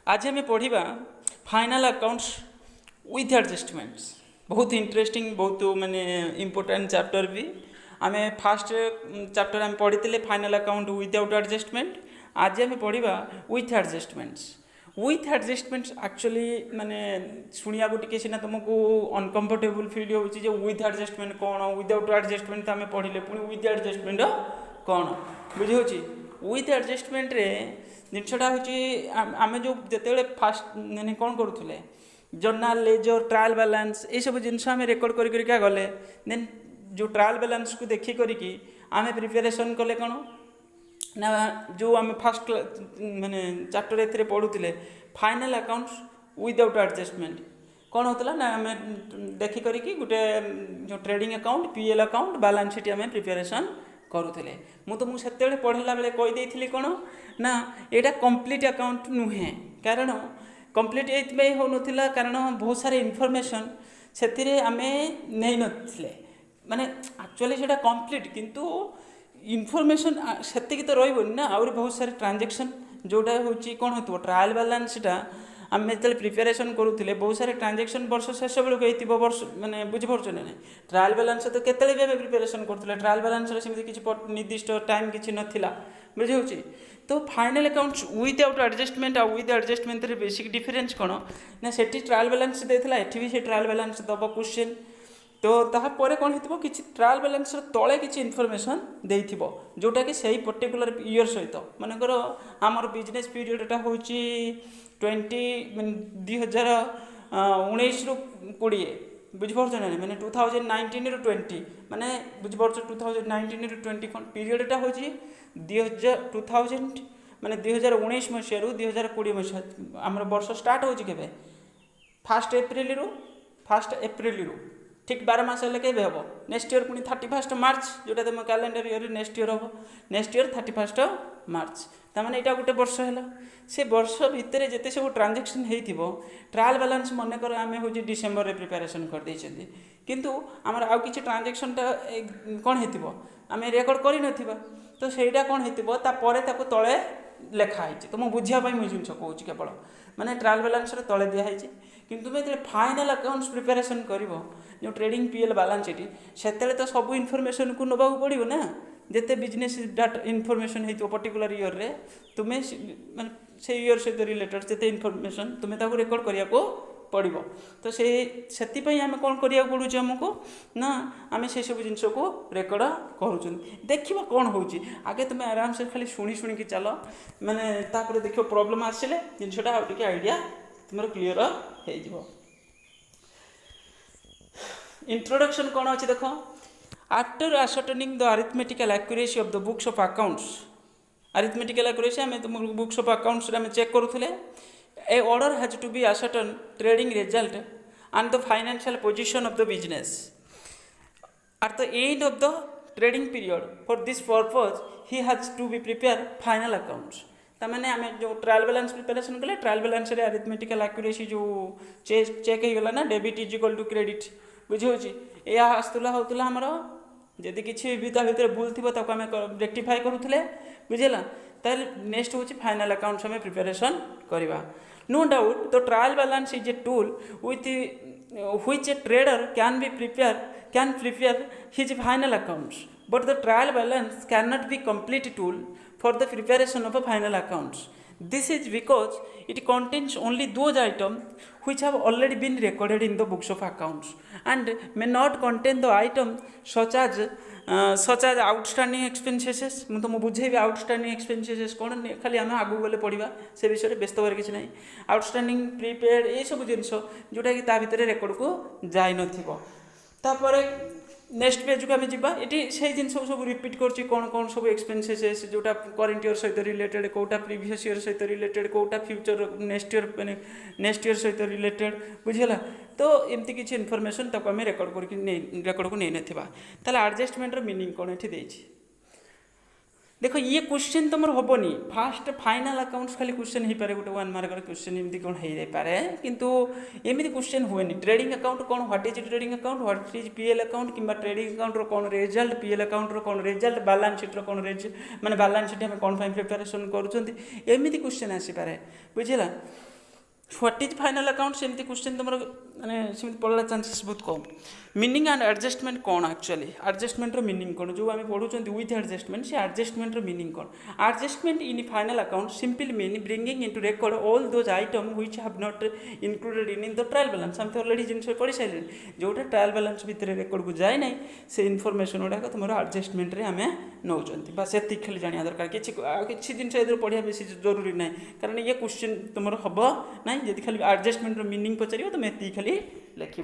आज आम पढ़ा फाइनाल अकाउंट्स विथ एडजस्टमेंट्स। बहुत इंटरेस्टिंग, बहुत माने इम्पोर्टाट चैप्टर भी। आम फास्ट चैप्टर आम पढ़ी थे फाइनाल अकाउंट विदाउट एडजस्टमेंट। आज आम पढ़ा with adjustments. With adjustments actually माने शुणा टी सीना तुमको अनकम्फर्टेबल फिल हो विथ एडजस्टमेंट कौन, विदाउट एडजस्टमेंट तो आम पढ़ले पुणी विथ एडजस्टमेंट कौन बुझे। विथ एडजस्टमेंट रे जिनसा हूँ आम जो जिते फास्ट मैंने कौन करूँ जर्नाल लेजर ट्रायल बैलेंस ये सब जिन आम रेकर्ड कर गले देन जो ट्रायल बैलेंस को देखी करी आम प्रिपेरेसन कले कौन ना जो आम फास्ट माने चैप्टर ए पढ़ुले फाइनाल अकाउंट्स विदाउट एडजस्टमेंट कौन होता ना आम देखी करी गोटे जो trading account PL account balance sheet आम प्रिपेरेसन करुले। मु तुमको से पढ़ला बेले कहीदेली कौन ना यहाँ कंप्लीट अकाउंट नुहे, कारण कंप्लीट ये हो नाला कारण बहुत सारे इनफॉरमेशन से आम नहीं नथिले माने एक्चुअली से कंप्लीट किंतु इनफॉरमेशन से तो रही ना आउरी बहुत सारे ट्रांजैक्शन जोटा हूँ कौन हो ट्रायल बैलेंसटा आम जो प्रिपेरेसन करूँ बहुत सारे ट्रांजैक्शन वर्ष शेष बेलू वर्ष माने बुझीपुर ना ट्रायल बैलेंस तो केतले भी आम प्रिपेरेसन करूँ ट्रायल बैलेंस सेमती किसी निर्दिष्ट टाइम किसी नाला बुझे। तो फाइनाल अकाउंट्स विदाउट एडजस्टमेंट और विद एडजस्टमेंट बेसिक डिफरेन्स कौन ना से ट्रायल बैलेंस देता ये भी से ट्रायल बैलेंस दब क्वेश्चन तो तापर कौन हो कि ट्रायल बैलेंस तले किसी इनफॉरमेशन देइथिबो जोटा कि सही पर्टिकुलर ईयर सहित मानकर आमर बिजनेस पीरियडटा हूँ 2019 रु 20 बुझीपुर ना मैंने 2019 रु 20 माने बुझीपुर 2019 रु 20 पीरियडटा हूँ 2000 माने 2019 मसीह रु 2020 मसीह आमर वर्ष स्टार्ट हो फास्ट एप्रिल रु ठीक 12 मास हेल्ले के हम नेक्स्ट ईयर पुणी 31 मार्च जोटा तुम कैलेंडर ईयर नेक्स्ट ईयर हम नेक्स्ट ईयर 31 मार्च ताने यहाँ गोटे वर्ष है से वर्ष भितर जिते सब ट्रांजैक्शन हो ट्रायल बैलेंस मनकर आम हूँ डिसेम्बर में प्रिपेरेसन कर किंतु आमर आउ कि ट्रांजैक्शनटा कौन हो आम रेकर्ड कर न तो सहीटा कौन हो तले लेखाई तो मुझे बुझापी मुझे जिन कहूँ केवल माने ट्रायल बैलेंस तले दिखाई किंतु मैं फाइनाल अकाउंट्स प्रिपेरेसन कर जो ट्रेडिंग पीएल बैलेंस शीट से तो सब इनफॉरमेशन को नवा पड़ो ना जिते बिजनेस डाटा इनफॉरमेशन हो पर्टिकुलर ईयर रे तुम्हें माने से ईयर सहित रिलेटेड जिते इनफॉरमेशन तुम्हें रेकर्ड करने को पड़ो। तो से आम कौन करा पड़ू आमको ना आम से सब जिन को रेकर्ड करुँ देखा कौन हो आगे तुम्हें आराम से खाली शुणी चल माने तापर देख प्रॉब्लम आसिले जिनसा आगे आइडिया तुम क्लीयर हो। इंट्रोडक्शन कौन अच्छे देख after ascertaining the arithmetical accuracy of the books of accounts arithmetical accuracy आम तुम बुक्स ऑफ अकाउंट्स आम चेक करूँ a order has to be ascertain trading result and the financial position of the business at the end of the trading period. For this purpose he has to be prepare final accounts तमें आम जो trial balance preparation कले trial balance रे arithmetical accuracy जो check होगा ना debit is equal to credit बुझे या आसला होता आमर जदि किसी भी भितर भूल थी आम रेक्टिफाई करूँ बुझेगा ताल नेक्स्ट हूँ फाइनाल अकाउंट्स आम प्रिपेरेसन करवा। No doubt the trial balance is a tool with which a trader can prepare his final accounts, but the trial balance cannot be complete tool for the preparation of a final accounts. This is because it contains only those items which have already been recorded in the books of accounts and may not contain the items such as outstanding expenses. मुझे तो बुझेबी outstanding expenses कौन खाली आम आगू गले पढ़ा से विषय में व्यस्त होकर किसी ना आउटस्टैंडिंग प्रीपेड ये सब जिन जोटा कि भितर रेकर्ड को जाई नपर नेक्स्ट पेज को आम जा ये से जिन सब रिपीट कर कौन कौन सब एक्सपेंसेस जोटा करेन्ट ईयर सहित रिलेटेड कौटा प्रीवियस ईयर सहित रिलेटेड कौटा फ्यूचर नेक्स्ट ईयर सहित रिलेटेड बुझेगा। तो एमती किसी इनफॉरमेशन तक आम रेकर्ड को नहीं ना एडजस्टमेंट मीनिंग कौन ये देख ये क्वेश्चन तुम हेनी फास्ट फाइनाल अकाउंट्स खाली क्वेश्चन हो पारे गोटे 1 मार्कर क्वेश्चन एमती कौन हो पारे किंतु एमती क्वेश्चन हुए ट्रेडिंग अकाउंट कौन what is trading account what is PL account कि ट्रेडिंग अकाउंट कौन रिजल्ट पीएल अकाउंट कौन रिजल्ट बैलेंस शीट कौन माने बैलेंस शीट आम कौन प्रिपेरेसन करुँच एमती क्वेश्चन आसीपे बुझेगा। व्हाट इज फाइनाल अकाउंट सेमती क्वेश्चन तुम माने सेमती पड़ला चांसेस बहुत कम। मीनिंग एंड एडजस्टमेंट कौन एक्चुअली एडजस्टमेंट मीनिंग कौन जो आम पढ़ुं विथ एडजस्टमेंट से एडजस्टमेंट मीनिंग कौन। Adjustment in final account simple mean bringing into record all those item which have not included in the trial balance. आम तो ऑलरेडी जिन पढ़ी सारे जोटा ट्रायल बैलेंस भितर रेकर्ड को जाए ना से इनफर्मेशन गुड़ाक तुम एडजस्टमेंट में नौकरी बस ये खाली जाना दरकार किसी जिन पढ़ा बेस जरूरी ना कारण ये क्वेश्चन तुम हम ना जब खाली एडजस्टमेंट मीनिंग पचार तुम ये खाली लिख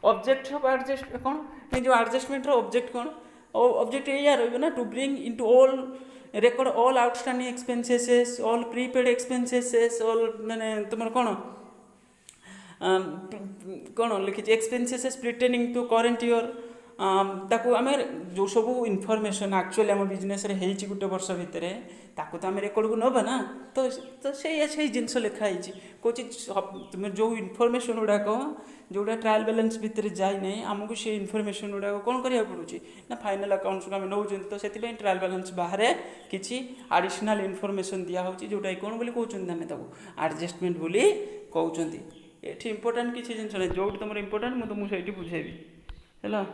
ऑब्जेक्ट ऑफ एडजस्ट कौन जो एडजस्टमेंट ऑब्जेक्ट कौन ऑब्जेक्ट या रहा to bring into all record all outstanding expenses all prepaid expenses all माने तुम कौन कौन लिखी expenses pertaining to current year ताकू आम जो सब इनफर्मेशन एक्चुअली आम बिजनेस गोटे वर्ष भितर ताकू तो आम रेकर्ड को नबा ना तो से जिनस लिखाई कौन तुम जो इनफर्मेशन गुड़ाक जोटा ट्रायल बैलेंस भितर जाए ना आमको से इनफर्मेशन गुड़ाक कौन करा पड़ुଛି ना फाइनाल अकाउंट्स को आम नौ तो से ट्रायल बैलेंस बाहर किसी एडिशनल इनफर्मेशन दिखाई जोटा कौन बोली कहते आम एडजस्टमेंट बोली कहते ये इंपोर्टाट किसी जिन ना जो तुम इंपोर्टाट मुझे तुमको से बुझेबी है।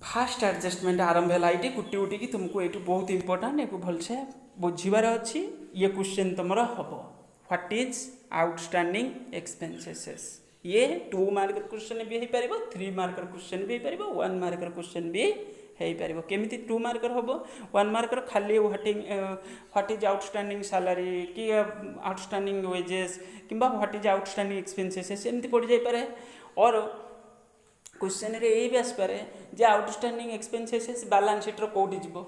फास्ट एडजस्टमेंट आरंभ है ये गुटी गुटी की तुमको ये बहुत इंपोर्टाट एक भलसे बुझार अच्छी ये क्वेश्चन तुम हम व्हाट इज आउटस्टैंडिंग एक्सपेंसेस ये 2 मार्क क्वेश्चन भी हो पार 3 मार्क क्वेश्चन भी हो पार 1 मार्क क्वेश्चन भी हो पार केमी 2 मार्कर हम 1 मार्कर खाली व्हाट इज आउटस्टैंडिंग सैलरी कि आउटस्टैंडिंग वेजेस कि व्हाट इज आउटस्टैंडिंग एक्सपेंसेस एमती पड़ जापे और क्वेश्चन रे ये भी आसपे जे आउटस्टैंडिंग एक्सपेंसेस बैलेंस शीट कौटी जीव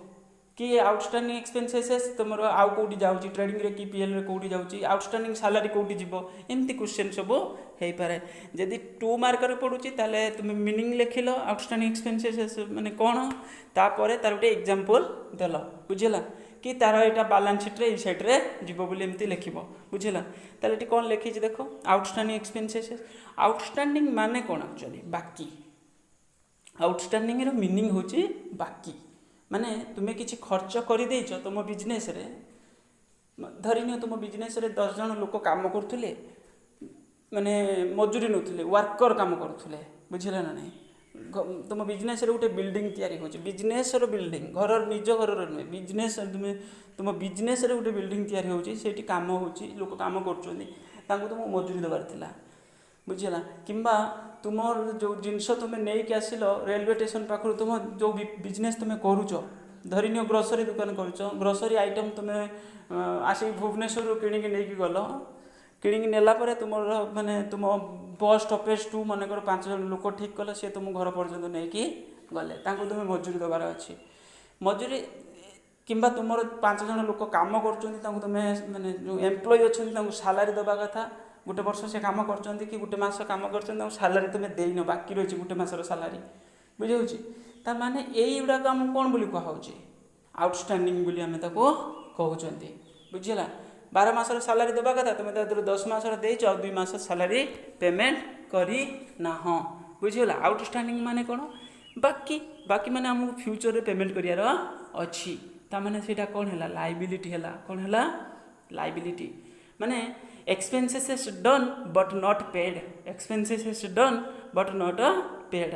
कि आउटस्टैंडिंग एक्सपेंसेस तुम आउ कौटी जाऊँगी ट्रेडिंग रे कि पीएल रे कौटी जाऊँगी आउटस्टैंडिंग सैलरी कौटी जीव एमती क्वेश्चन सब हो पारे जदि 2 मार्कर पड़ुची ताले तुम मीनिंग लिखिल आउटस्टैंडिंग एक्सपेंसेस माने कौन तापर तार गोटे एग्जांपल देल बुझेगा कि तार यहाँ बैलेंस शीट रे साइड रे जीव बोली एमती लिख बुझेगा ताले कौन लिखी देख आउटस्टैंडिंग एक्सपेंसेस आउटस्टैंडिंग माने कौन एक्चुअली बाकी आउटस्टैंडिंग रो मीनिंग होची बाकी माने तुम्हें किसी खर्च कर देछ तुम बिजनेस रे धरिनियो तुम बिजनेस रे 10 जन लोक काम करुले माने मजूरी नौले वर्कर काम करुले बुझिले ना नहीं तुम बिजनेस रे गोटे बिल्डिंग तैयारी होची बिजनेस रो बिल्डिंग घर निज घर नुहे बिजनेस तुम बिजनेस रे गोटे बिल्डिंग तैयारी होची सेठी काम होची लोक काम करुचंदी तांको तुम मजूरी देबार थिला बुझिला किंबा तुम जो जिनस तुम नहीं आसिल रेलवे स्टेशन पाखर तुम जो बिजनेस तुम करुच धरिनियो ग्रोसरी दुकान करुच ग्रोसरी आइटम तुम आसिक भुवनेश्वर किणिकी नहीं गल किणिकी नेला तुम माने तुम बस स्टपेज टू मनकर 5 जन लोक ठीक कल सी तुम घर पर्यटन नहीं गले तुम मजूरी देवार अच्छी मजूरी किंबा तुम 5 जन लोक काम कर तुम माने जो एम्प्लॉय अच्छा सालारी देवा कथा गोटे वर्ष से काम कर कि गोटे मास काम कर सालारी तुम्हें देन बाकी रही गोटे मासर सालारी बुझे तार माने यही गुड़ाक आम कौन बोली कहुचे आउटस्टैंडिंग बोली आम कहते बुझेगा 12 मासर सालारी देवा कथा तुम 10 मासर देच 2 मास सालारी पेमेंट करना बुझेगा आउटस्टैंडिंग माने कौन बाकी बाकी माने आमको फ्यूचर रे पेमेंट करियार अच्छी ताने से कौन है लाइबिलिटी है कौन है लाइबिलिटी माने expenses is done but not paid expenses is done but not paid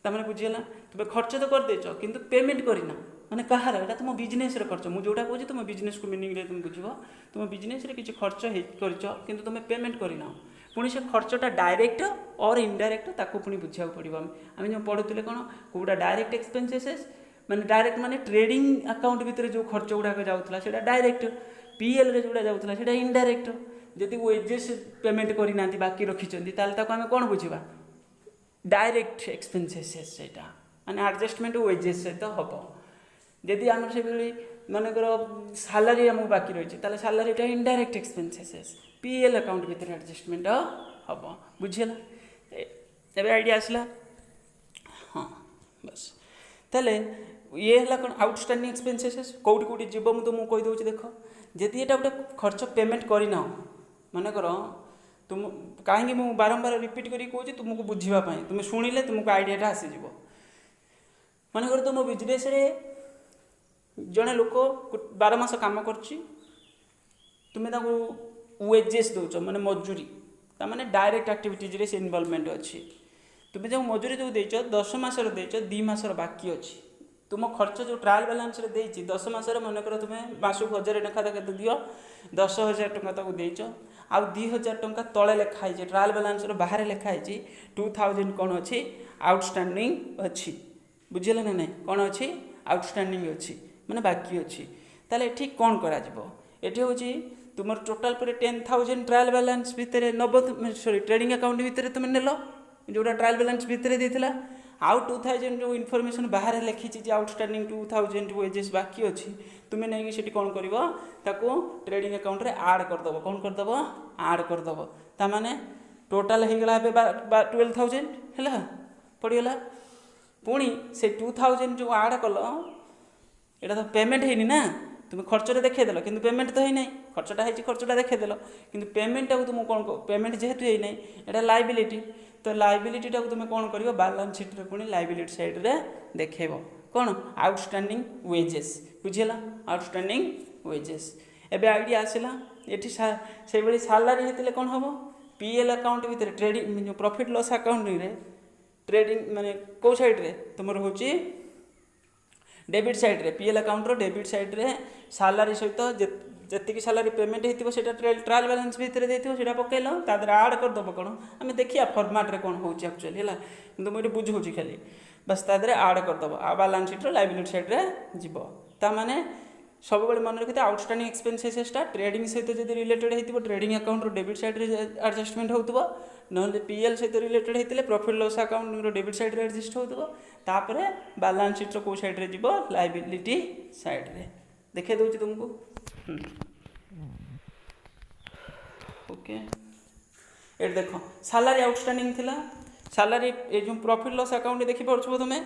तमने बुझीला तुम खर्च तो कर देछ किंतु पेमेंट करिना माने कहार एटा तुम बिजनेस रे खर्च मु जोटा कहूँ तुम बिजनेस को मीनिंग रे तुम बुझिबो तुम बिजनेस रे किछि खर्च हे करछ किंतु तुम पेमेंट करिना पुणी से खर्चटा डायरेक्ट और इनडायरेक्ट ताको पुणी बुझिया पड़िबो आम जो पढ़ुतले कोन कोडा डायरेक्ट एक्सपेंसेस माने डायरेक्ट माने ट्रेडिंग अकाउंट भितर जो खर्च गुडाक जाउतला सेटा डायरेक्ट पीएल रे जोड़ा जाउतला सेटा इनडायरेक्ट जदि वेजेस पेमेंट करना बाकी रखिंट आम कौन बुझा डायरेक्ट एक्सपेंसेस सेटा माने एडजस्टमेंट वेजेस सहित हम जदि आम से मानकर सालारी आम बाकी रही सालारीटा इनडायरेक्ट एक्सपेंसेस पीएल अकाउंट भीतर एडजस्टमेंट हम बुझेगा एवं आइडिया आसला हाँ बस ताले ये है कौन आउटस्टैंडिंग एक्सपेंसेस कौटी कौटी जीव मुझे तुमको कहीदे देख जदि यहाँ गोटे खर्च पेमेंट करना मनकर तुम कहीं मुझे बारंबार रिपीट करी कहूँ तुमको बुझापी तुम शुणिले तुमको आइडियाटा आसीज मनकर तुम बिजनेस जड़े लोक 12 मास काम कर तुम्हें वेजेस दौच माने मजूरी ताने डायरेक्ट एक्टिविटीज रे से इनवॉल्वमेंट अच्छी तुम्हें जो मजूरी जो देच 10 मासर देच 2 मासर बाकी अच्छी तुम खर्च जो ट्रायल बैलेंस रे देची 10 मासर मनकर तुम्हें मासक 1000 टका तक दियो 10,000 टका तक देच आउ 2,000 टका तले लिखाई ट्रायल बैलेंस बाहर लिखाई 2,000 कौन अच्छी आउटस्टैंडिंग अच्छी बुझेगा ना नहीं कौन अच्छी आउटस्टैंडिंग अच्छी माने बाकी अच्छी ताले ये कौन करा ये हूँ तुम टोटाल पर 10,000 ट्रायल बैलेंस भितर 90 सॉरी ट्रेडिंग अकाउंट भितर तुम नेल जोटा ट्रायल बैलेंस भितर देता आउ 2,000 जो इनफॉरमेशन बाहर लिखी आउटस्टैंडिंग 2,000 वेजेस बाकी अच्छी तुम्हें नहीं कि कौन कर ट्रेडिंग अकाउंट रे ऐड करदेव कौन करदेव ऐड करदेव ताने टोटाल हो गला 12,000 है पड़गला पुणी से 2,000 जो ऐड कल यहाँ तो पेमेंट है ना तुम खर्च देखदेल कि पेमेंट तो है खर्चटा है खर्चटा देखदेल कि पेमेंट तुम कौन पेमेंट जेहेतु है यहाँ लाइबिलिटी तो लाइबिलिटी तुम कौन कर बैलेंस शीट रे पुणी लाइबिलिटी साइड रे देखेब कौन आउटस्टैंडिंग वेजेस बुझेगा आउटस्टैंडिंग वेजेस एबे आइडिया आसला ये से भाई सालारी होते कौन हम पीएल अकाउंट भितर ट्रेडिंग प्रॉफिट लॉस अकाउंट रे ट्रेडिंग माने कौ साइड रे तुम हूँ डेबिट साइड रे पीएल अकाउंट रो डेबिट साइड रे सालारी सहित जी सालारी पेमेंट होता ट्रायल बैलेंस भितर देता पकड़ तादर आड करदेव कौन आम देखिए फर्माट रे कौन हो एक्चुअली है कि मुझे बुझाऊँ खाली बस तादर आड करदेव आ बैलेंस शीट लाइबिलिटी साइड रे जीव ताने सब बड़े मन रखिए आउटस्टैंडिंग एक्सपेंसेसटा ट्रेडिंग सहित जब रिलेटेड हो ट्रेडिंग अकाउंट रो डेबिट साइड रे एडजस्टमेंट होतबो नहले पीएल सहित रिलेटेड होते प्रॉफिट लॉस अकाउंट रो डेबिट साइड रे एडजस्ट होतबो तापर बैलेंस शीट रो को साइड रे जीव लाइबिलिटी साइड रे देखे दूची तुमको ओके ये देख सालारी आउटस्टैंडिंग थिला सालारी ये जो प्रॉफिट लॉस अकाउंट देखि परछो तुमे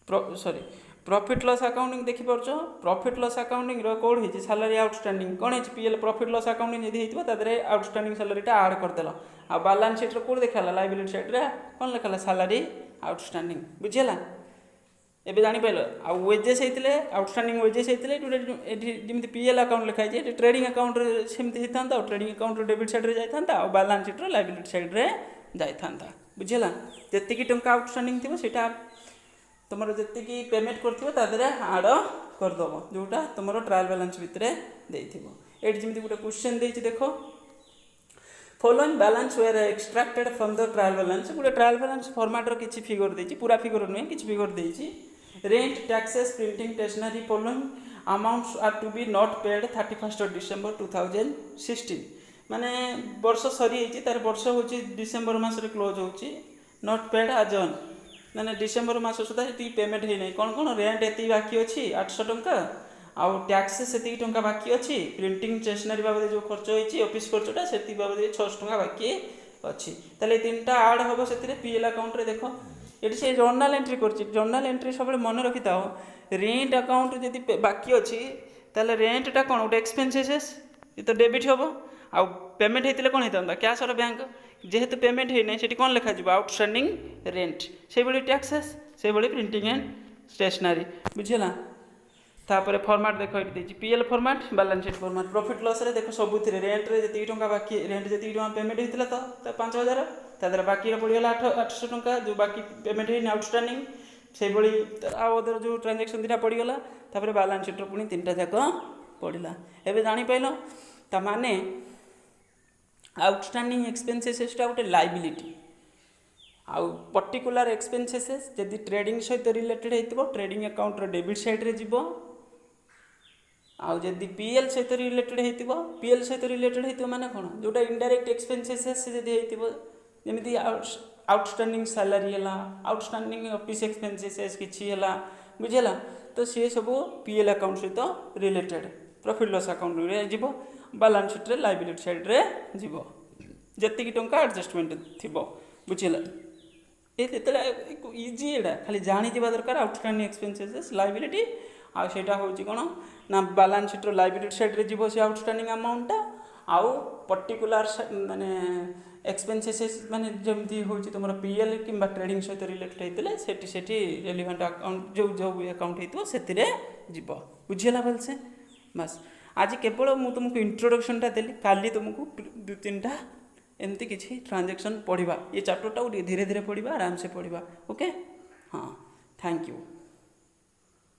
सॉरी प्रॉफिट लॉस अकाउंटिंग देखि परछो प्रॉफिट लॉस अकाउंटिंग रो कोड हिची सालारी आउटस्टैंडिंग कोन हिची पीएल प्रॉफिट लॉस अकाउंटिंग यदि हितबो तादरे आउटस्टैंडिंग सैलरीटा ऐड कर देला आ बैलेंस शीट रो कोड देखाला लायबिलिटी साइड रे कोन लिखाला सालारी आउटस्टैंडिंग बुझियला एबे जानि पाइलो आ वेजेस हेतिले आउटस्टैंडिंग वेजेस हेतिले जेमति पीएल अकाउंट लिखाई जे ट्रेडिंग अकाउंट रे सेमति हितांता ट्रेडिंग अकाउंट रो डेबिट साइड रे जाइतांता आ बैलेंस शीट रो लायबिलिटी साइड रे जाइतांता बुझियला जत्ते की टंका आउटस्टैंडिंग थिबो सेटा तुम जी पेमेंट कर आड करदेव जोटा तुम ट्रायल बैलेंस भितर ये जमी गोटे क्वेश्चन देती देख following balance were extracted from the trial balance गोटे ट्रायल बैलेंस फॉर्मेट किसी फिगर देती पूरा फिगर नुहे कि फिगर देती rent taxes printing stationery following amounts are to be not paid 31 December 2016 माने वर्ष सरी तार वर्ष हूँ डिसेंबर मसरे क्लोज हो नॉट पेड आज ऑन मैंने डिसेंबर मास सुधा ये पेमेंट है कौन कौन रेंट ये बाकी अच्छी 800 टंका आउ टैक्सेस से टंका बाकी अच्छी प्रिंटिंग स्टेशनरी बाबद जो खर्च होती ऑफिस खर्चटा से बाबद 600 टंका बाकी अच्छी ताले तीनटा आड हम से पीएल अकाउंट रे देख ये से जर्नाल एंट्री कर जर्नाल एंट्री सब मन रखी था रेंट अकाउंट जब बाकी अच्छी ताले रेंटटा कौन गोटे एक्सपेंसेस ये तो डेबिट हम आउ पेमेंट होते कौन होता कैश और बैंक जेहेतु पेमेंट है ना कौन लिखा आउटस्टैंडिंग रेंट से भाई टैक्सेस से भाई प्रिंटिंग एंड स्टेशनरी बुझेगा तापर फॉर्मेट देख ये PL format balance sheet format profit loss रे देख सबुथ रेंट रे जी टंका बाकी रेंट जी टंका पेमेंट होता तो 5,000 तादर बाकी पड़गला 800 टंका जो बाकी पेमेंट है आउटस्टैंडिंग से भाई आदर जो ट्रांजेक्शन दुटा पड़गला तापर बैलेंस शीट पुणी 3टा जाक पड़ा एवं जापार ताने आउटस्टैंडिंग एक्सपेंसेस गोटे लाइबिलिटी आउ पर्टिकुलर एक्सपेंसेस जदि ट्रेडिंग सहित रिलेटेड हो ट्रेडिंग अकाउंट डेबिट साइड रे जीवो आउ जदि पीएल सहित रिलेटेड हो पीएल सहित रिलेटेड हो माने कौन जोटा इनडायरेक्ट एक्सपेंसेस जदि जमी आउटस्टैंडिंग सैलरी है आउटस्टैंडिंग ऑफिस एक्सपेंसेस किसी है बुझेगा तो सी सब पीएल अकाउंट सहित रिलेटेड प्रॉफिट लॉस अकाउंट रे जीवो बैलेंस शीट रे लाइबिलिटी साइड रे जीवो जत्ती टंका एडजस्टमेंट थी बुझेगा ये इजी एटा खाली जानी जावा दरकार आउटस्टैंडिंग एक्सपेंसेस लाइबिलिटी आउ सेटा होची कोन ना बैलेंस शीट रो लाइबिलिटी साइड रे जीवो से आउटस्टैंडिंग अमाउंटटा आउ पर्टिकुलर माने एक्सपेंसेस माने जमती होची तुमर पीएल किंबा ट्रेडिंग सहित रिलेटेड हेतले सेठी रेलिवेंट अकाउंट जो जो अकाउंट हेतु सेतिरे जीव बुझिला बोलसे बस आज केवल मु तुमको इंट्रोडक्शनटा देली काली तुमको दु तीनटा एमती किसी ट्रांजैक्शन पढ़ा ये चैप्टरटा धीरे धीरे पढ़ा आराम से पढ़ा ओके हाँ थैंक यू।